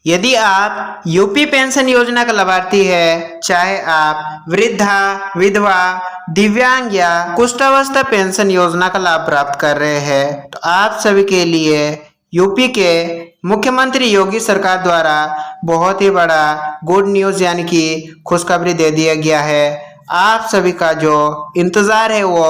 यदि आप UP pension योजना का लाभार्थी है, चाहे आप वृद्धा, विधवा, दिव्यांग या कुष्ठावस्था पेंशन योजना का लाभ प्राप्त कर रहे हैं, तो आप सभी के लिए यूपी के मुख्यमंत्री योगी सरकार द्वारा बहुत ही बड़ा गुड न्यूज़ यानी कि खुशखबरी दे दिया गया है। आप सभी का जो इंतज़ार है वो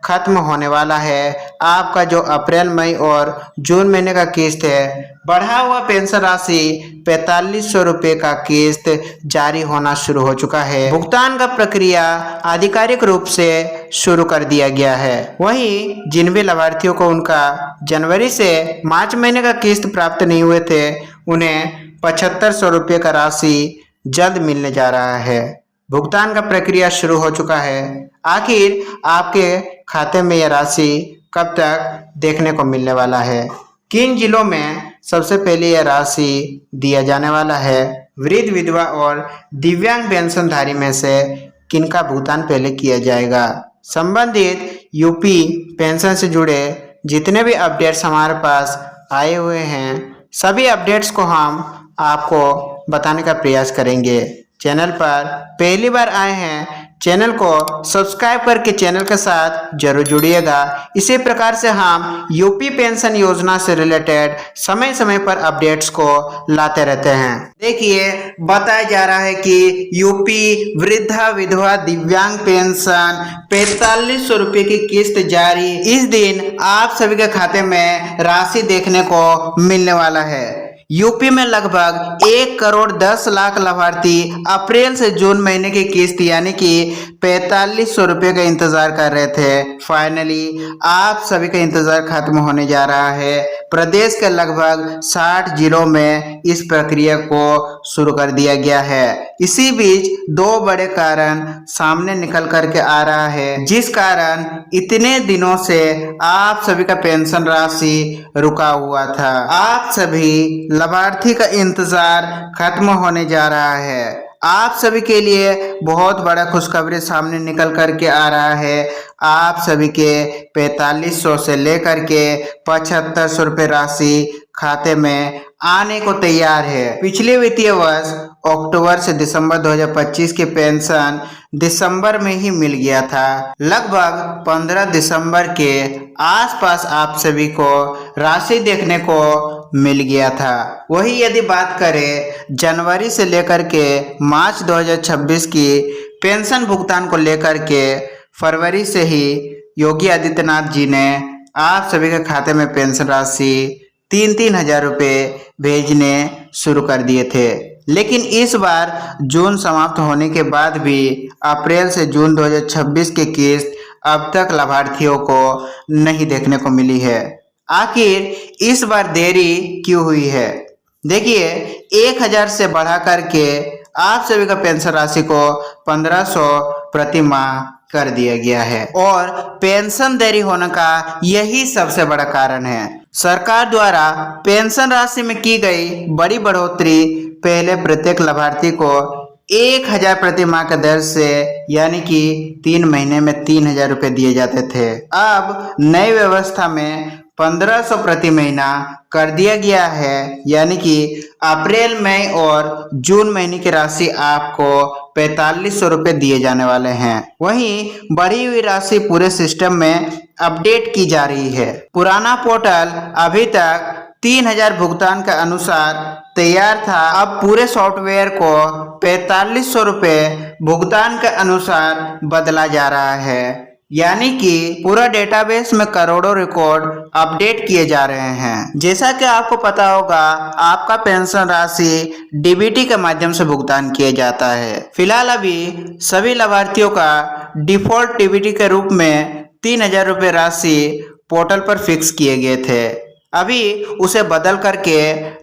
ख़त्म होने वाला है। आपका जो अप्रैल, मई और जून महीने का किस्त है, बढ़ा हुआ पेंशन राशि 4500 रुपये का किस्त जारी होना शुरू हो चुका है। भुगतान का प्रक्रिया आधिकारिक रूप से शुरू कर दिया गया है। वहीं जिन भी लाभार्थियों को उनका जनवरी से मार्च महीने का किस्त प्राप्त नहीं हुए थे, उन्हें 7500 रुपये का राशि जल्द मिलने जा रहा है। भुगतान का प्रक्रिया शुरू हो चुका है। आखिर आपके खाते में यह राशि कब तक देखने को मिलने वाला है? किन जिलों में सबसे पहले यह राशि दिया जाने वाला है? वृद्ध, विधवा और दिव्यांग पेंशनधारी में से किनका भुगतान पहले किया जाएगा? संबंधित यूपी पेंशन से जुड़े जितने भी अपडेट्स हमारे पास आए हुए हैं, सभी अपडेट्स को हम आपको बताने का प्रयास करेंगे। चैनल पर पहली बार आए हैं, चैनल को सब्सक्राइब करके चैनल के साथ जरूर जुड़िएगा। इसी प्रकार से हम यूपी पेंशन योजना से रिलेटेड समय समय पर अपडेट्स को लाते रहते हैं। देखिए, बताया जा रहा है कि यूपी वृद्धा, विधवा, दिव्यांग पेंशन 4500 रुपये की किस्त जारी। इस दिन आप सभी के खाते में राशि देखने को मिलने वाला है। यूपी में लगभग 1 करोड़ 10 लाख लाभार्थी अप्रैल से जून महीने की किस्त यानी कि 4500 रुपये का इंतजार कर रहे थे। फाइनली आप सभी का इंतजार खत्म होने जा रहा है। प्रदेश के लगभग 60 जिलों में इस प्रक्रिया को शुरू कर दिया गया है। इसी बीच 2 बड़े कारण सामने निकल करके आ रहा है, जिस कारण इतने दिनों से आप सभी का पेंशन राशि रुका हुआ था। आप सभी लाभार्थी का इंतजार खत्म होने जा रहा है। आप सभी के लिए बहुत बड़ा खुशखबरी सामने निकल करके आ रहा है। आप सभी के 4500 से लेकर के 7500 रुपये राशि खाते में आने को तैयार है। पिछले वित्तीय वर्ष अक्टूबर से दिसंबर 2025 की पेंशन दिसंबर में ही मिल गया था। लगभग 15 दिसंबर के आसपास आप सभी को राशि देखने को मिल गया था। वही यदि बात करें जनवरी से लेकर के मार्च 2026 की पेंशन भुगतान को लेकर के, फरवरी से ही योगी आदित्यनाथ जी ने आप सभी के खाते में पेंशन राशि 3-3 हजार रुपये भेजने शुरू कर दिए थे। लेकिन इस बार जून समाप्त होने के बाद भी अप्रैल से जून 2026 की किस्त अब तक लाभार्थियों को नहीं देखने को मिली है। आखिर इस बार देरी क्यों हुई है? देखिए, 1000 से बढ़ा करके आप सभी का पेंशन राशि को 1500 प्रति माह कर दिया गया है और पेंशन देरी होने का यही सबसे बड़ा कारण है। सरकार द्वारा पेंशन राशि में की गई बड़ी बढ़ोतरी पहले प्रत्येक लाभार्थी को 1000 प्रति माह के दर से यानी कि 3 महीने में 3000 रुपये दिए जाते थे। अब नई व्यवस्था में 1500 प्रति महीना कर दिया गया है, यानी कि अप्रैल, मई और जून महीने की राशि आपको 4500 रुपये दिए जाने वाले हैं। वहीं बढ़ी हुई राशि पूरे सिस्टम में अपडेट की जा रही है। पुराना पोर्टल अभी तक 3000 भुगतान के अनुसार तैयार था। अब पूरे सॉफ्टवेयर को 4500 रुपये भुगतान के अनुसार बदला जा रहा है, यानी कि पूरा डेटाबेस में करोड़ों रिकॉर्ड अपडेट किए जा रहे हैं। जैसा कि आपको पता होगा, आपका पेंशन राशि डीबीटी के माध्यम से भुगतान किया जाता है। फिलहाल अभी सभी लाभार्थियों का डिफॉल्ट डीबीटी के रूप में 3000 रुपये राशि पोर्टल पर फिक्स किए गए थे। अभी उसे बदल करके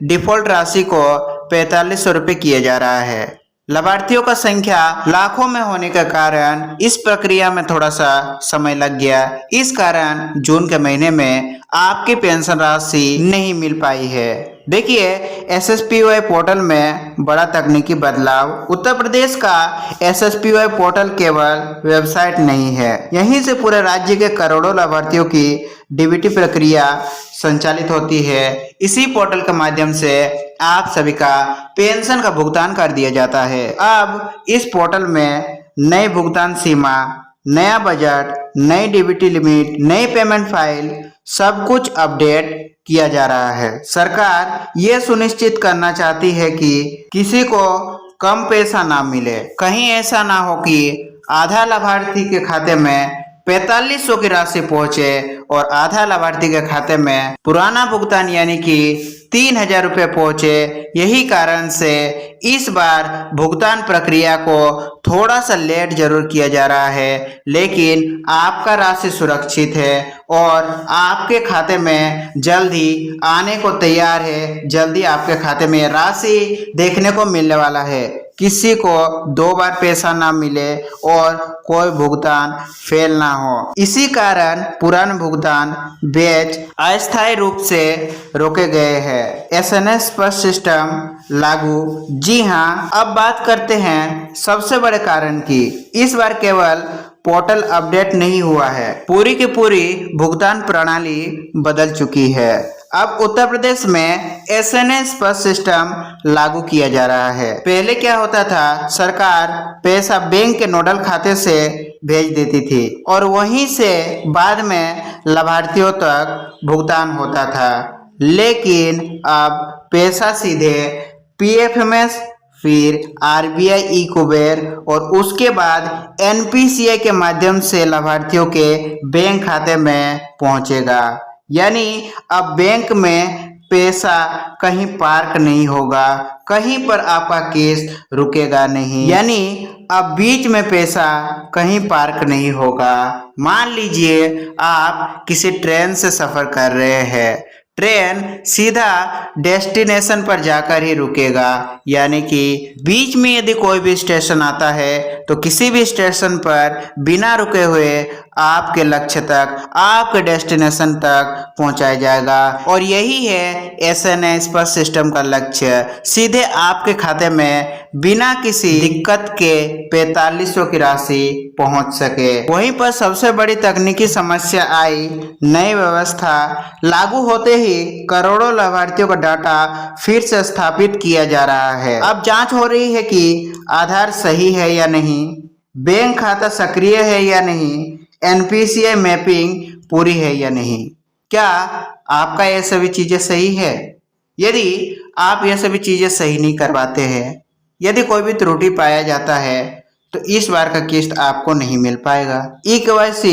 डिफॉल्ट राशि को 4500 रुपये किया जा रहा है। लाभार्थियों का संख्या लाखों में होने के कारण इस प्रक्रिया में थोड़ा सा समय लग गया। इस कारण जून के महीने में आपकी पेंशन राशि नहीं मिल पाई है। देखिए, SSPY पोर्टल में बड़ा तकनीकी बदलाव। उत्तर प्रदेश का SSPY पोर्टल केवल वेबसाइट नहीं है, यहीं से पूरे राज्य के करोड़ों लाभार्थियों की डीबीटी प्रक्रिया संचालित होती है। इसी पोर्टल के माध्यम से आप सभी का पेंशन का भुगतान कर दिया जाता है। अब इस पोर्टल में नई भुगतान सीमा, नया बजट, नई डीबीटी लिमिट, नई पेमेंट फाइल, सब कुछ अपडेट किया जा रहा है। सरकार ये सुनिश्चित करना चाहती है कि किसी को कम पैसा ना मिले। कहीं ऐसा ना हो कि आधा लाभार्थी के खाते में 4500 की राशि पहुंचे और आधा लाभार्थी के खाते में पुराना भुगतान यानी कि 3000 रुपये पहुंचे। यही कारण से इस बार भुगतान प्रक्रिया को थोड़ा सा लेट जरूर किया जा रहा है, लेकिन आपका राशि सुरक्षित है और आपके खाते में जल्दी आने को तैयार है। जल्दी आपके खाते में राशि देखने को मिलने वाला है। किसी को 2 बार पैसा ना मिले और कोई भुगतान फेल ना हो। इसी कारण पुराने भुगतान बैच अस्थायी रूप से रोके गए हैं। SNS पर सिस्टम लागू। जी हाँ, अब बात करते हैं सबसे बड़े कारण की। इस बार केवल पोर्टल अपडेट नहीं हुआ है, पूरी की पूरी भुगतान प्रणाली बदल चुकी है। अब उत्तर प्रदेश में SNS पर सिस्टम लागू किया जा रहा है। पहले क्या होता था, सरकार पैसा बैंक के नोडल खाते से भेज देती थी और वहीं से बाद में लाभार्थियों तक भुगतान होता था। लेकिन अब पैसा सीधे PFMS, फिर RBI ई-कुबेर और उसके बाद NPCI के माध्यम से लाभार्थियों के बैंक खाते में पहुंचेगा। यानी अब बैंक में पैसा कहीं पार्क नहीं होगा, कहीं पर आपका केस रुकेगा नहीं। यानी अब बीच में पैसा कहीं पार्क नहीं होगा। मान लीजिए आप किसी ट्रेन से सफर कर रहे हैं, ट्रेन सीधा डेस्टिनेशन पर जाकर ही रुकेगा। यानी कि बीच में यदि कोई भी स्टेशन आता है तो किसी भी स्टेशन पर बिना रुके हुए आपके लक्ष्य तक, आपके डेस्टिनेशन तक पहुंचाया जाएगा। और यही है SNS पर सिस्टम का लक्ष्य, सीधे आपके खाते में बिना किसी दिक्कत के 4500 की राशि पहुंच सके। वहीं पर सबसे बड़ी तकनीकी समस्या आई, नई व्यवस्था लागू होते ही करोड़ों लाभार्थियों का डाटा फिर से स्थापित किया जा रहा है। अब जांच हो रही है कि आधार सही है या नहीं, बैंक खाता सक्रिय है या नहीं, NPCI मैपिंग पूरी है या नहीं। क्या आपका ये सभी चीजें सही है? यदि आप ये सभी चीजें सही नहीं करवाते हैं, यदि कोई भी त्रुटि पाया जाता है, तो इस बार का किस्त आपको नहीं मिल पाएगा। E-KYC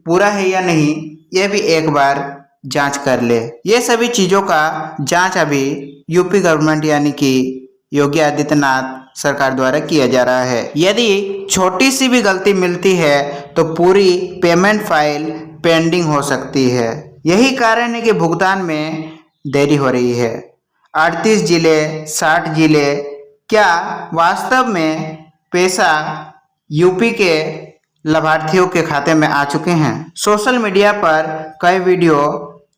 पूरा है या नहीं, यह भी एक बार जांच कर ले। ये सभी चीजों का जांच अभी यूपी गवर्नमेंट यानी कि योगी आदित्यनाथ सरकार द्वारा किया जा रहा है। यदि छोटी सी भी गलती मिलती है तो पूरी पेमेंट फाइल पेंडिंग हो सकती है। यही कारण है कि भुगतान में देरी हो रही है। 38 जिले, 60 जिले, क्या वास्तव में पैसा यूपी के लाभार्थियों के खाते में आ चुके हैं? सोशल मीडिया पर कई वीडियो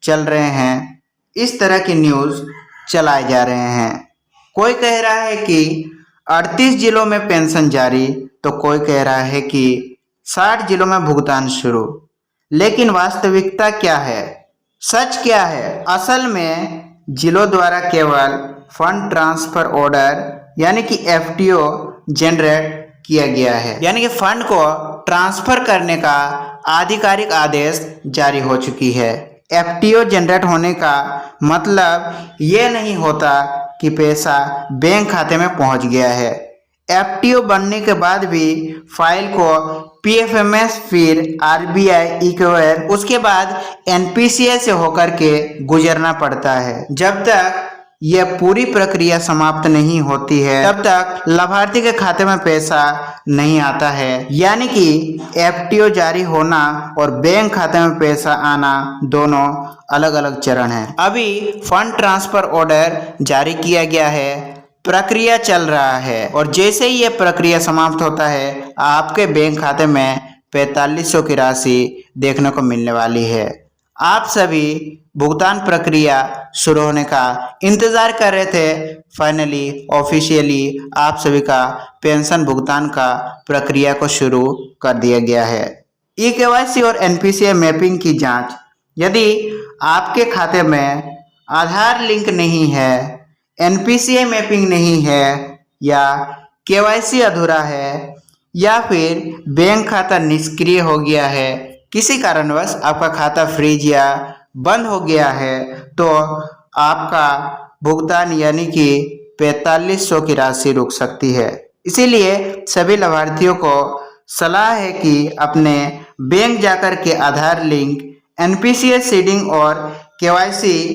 चल रहे हैं, इस तरह की न्यूज़ चलाए जा रहे हैं। कोई कह रहा है कि 38 जिलों में पेंशन जारी, तो कोई कह रहा है कि 60 जिलों में भुगतान शुरू। लेकिन वास्तविकता क्या है, सच क्या है? असल में जिलों द्वारा केवल फंड ट्रांसफर ऑर्डर यानी कि FTO जनरेट किया गया है। यानी कि फंड को ट्रांसफर करने का आधिकारिक आदेश जारी हो चुकी है। FTO जनरेट होने का मतलब ये नहीं होता कि पैसा बैंक खाते में पहुंच गया है। FTO बनने के बाद भी फाइल को PFMS, फिर RBI ई-कुबेर, उसके बाद NPCI से होकर के गुजरना पड़ता है। जब तक यह पूरी प्रक्रिया समाप्त नहीं होती है तब तक लाभार्थी के खाते में पैसा नहीं आता है। यानी कि FTO जारी होना और बैंक खाते में पैसा आना दोनों अलग अलग चरण हैं। अभी फंड ट्रांसफर ऑर्डर जारी किया गया है, प्रक्रिया चल रहा है और जैसे ही यह प्रक्रिया समाप्त होता है आपके बैंक खाते में 4500 की राशि देखने को मिलने वाली है। आप सभी भुगतान प्रक्रिया शुरू होने का इंतजार कर रहे थे। फाइनली ऑफिशियली आप सभी का पेंशन भुगतान का प्रक्रिया को शुरू कर दिया गया है। ई-केवाईसी और एनपीसीआई मैपिंग की जांच। यदि आपके खाते में आधार लिंक नहीं है, एनपीसीआई मैपिंग नहीं है या केवाईसी अधूरा है या फिर बैंक खाता निष्क्रिय हो गया है, किसी कारणवश आपका खाता फ्रीज या बंद हो गया है, तो आपका भुगतान यानी कि 4500 की राशि रुक सकती है। इसीलिए सभी लाभार्थियों को सलाह है कि अपने बैंक जाकर के आधार लिंक, एनपीसीआई सीडिंग और केवाईसी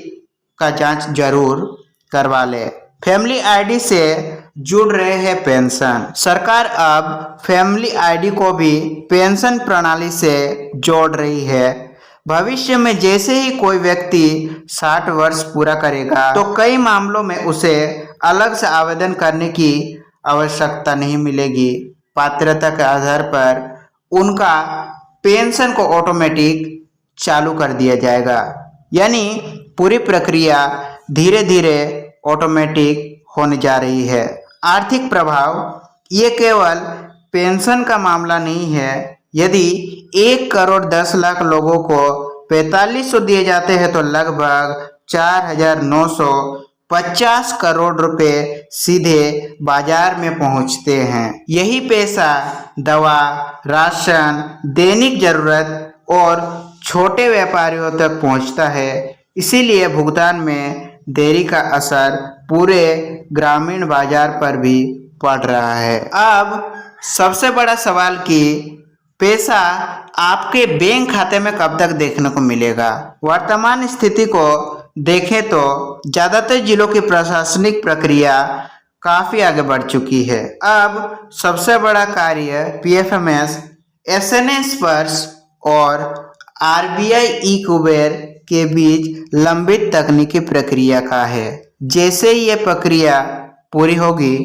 का जांच जरूर करवा ले। फैमिली आईडी से जुड़ रहे हैं पेंशन। सरकार अब फैमिली आईडी को भी पेंशन प्रणाली से जोड़ रही है। भविष्य में जैसे ही कोई व्यक्ति 60 वर्ष पूरा करेगा तो कई मामलों में उसे अलग से आवेदन करने की आवश्यकता नहीं मिलेगी। पात्रता के आधार पर उनका पेंशन को ऑटोमेटिक चालू कर दिया जाएगा, यानी पूरी प्रक्रिया धीरे धीरे ऑटोमेटिक होने जा रही है। आर्थिक प्रभाव, ये केवल पेंशन का मामला नहीं है। यदि 1 करोड़ 10 लाख लोगों को 4500 दिए जाते हैं तो लगभग 4950 करोड़ रुपए सीधे बाजार में पहुंचते हैं। यही पैसा दवा, राशन, दैनिक जरूरत और छोटे व्यापारियों तक पहुंचता है। इसीलिए भुगतान में देरी का असर पूरे ग्रामीण बाजार पर भी पड़ रहा है। अब सबसे बड़ा सवाल कि पैसा आपके बैंक खाते में कब तक देखने को मिलेगा। वर्तमान स्थिति को देखें तो ज़्यादातर जिलों की प्रशासनिक प्रक्रिया काफ़ी आगे बढ़ चुकी है। अब सबसे बड़ा कार्य पीएफएमएस, एसएनएस स्पर्श और आरबीआई ई-कुबेर के बीच लंबित तकनीकी प्रक्रिया का है। जैसे ही ये प्रक्रिया पूरी होगी,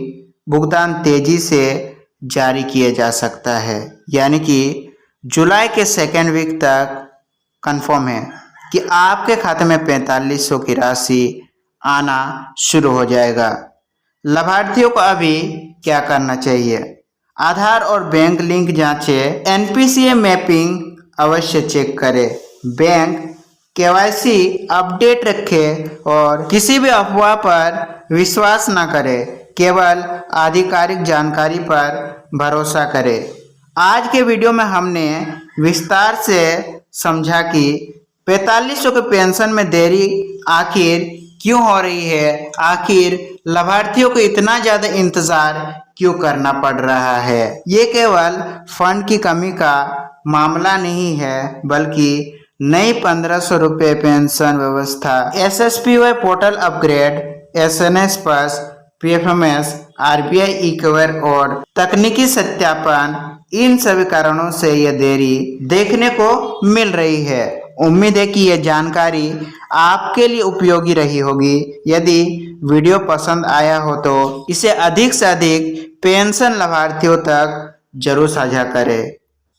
भुगतान तेजी से जारी किया जा सकता है, यानी कि जुलाई के सेकेंड वीक तक कंफर्म है कि आपके खाते में 4500 की राशि आना शुरू हो जाएगा। लाभार्थियों को अभी क्या करना चाहिए? आधार और बैंक लिंक जांचें, एनपीसीआई मैपिंग अवश्य चेक करें, बैंक केवाईसी अपडेट रखें और किसी भी अफवाह पर विश्वास न करें, केवल आधिकारिक जानकारी पर भरोसा करें। आज के वीडियो में हमने विस्तार से समझा कि 4500 के पेंशन में देरी आखिर क्यों हो रही है, आखिर लाभार्थियों को इतना ज़्यादा इंतज़ार क्यों करना पड़ रहा है। ये केवल फंड की कमी का मामला नहीं है, बल्कि नई 1500 रुपये पेंशन व्यवस्था, एसएसपीवाई पोर्टल अपग्रेड, एसएनएस पास, पीएफएमएस, आरबीआई ई-कवर और तकनीकी सत्यापन, इन सभी कारणों से यह देरी देखने को मिल रही है। उम्मीद है कि यह जानकारी आपके लिए उपयोगी रही होगी। यदि वीडियो पसंद आया हो तो इसे अधिक से अधिक पेंशन लाभार्थियों तक जरूर साझा करें,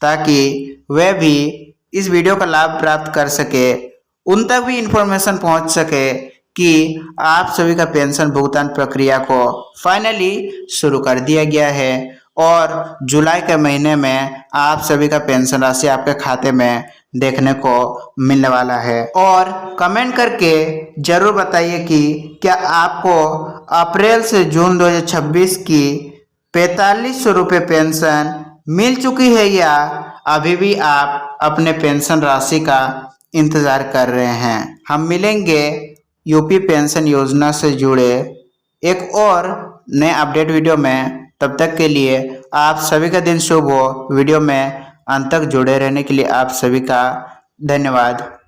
ताकि वे भी इस वीडियो का लाभ प्राप्त कर सके, उन तक भी इंफॉर्मेशन पहुंच सके कि आप सभी का पेंशन भुगतान प्रक्रिया को फाइनली शुरू कर दिया गया है और जुलाई के महीने में आप सभी का पेंशन राशि आपके खाते में देखने को मिलने वाला है। और कमेंट करके जरूर बताइए कि क्या आपको अप्रैल से जून 2026 की 4500 रुपये पेंशन मिल चुकी है या अभी भी आप अपने पेंशन राशि का इंतज़ार कर रहे हैं। हम मिलेंगे यूपी पेंशन योजना से जुड़े एक और नए अपडेट वीडियो में। तब तक के लिए आप सभी का दिन शुभ हो। वीडियो में अंत तक जुड़े रहने के लिए आप सभी का धन्यवाद।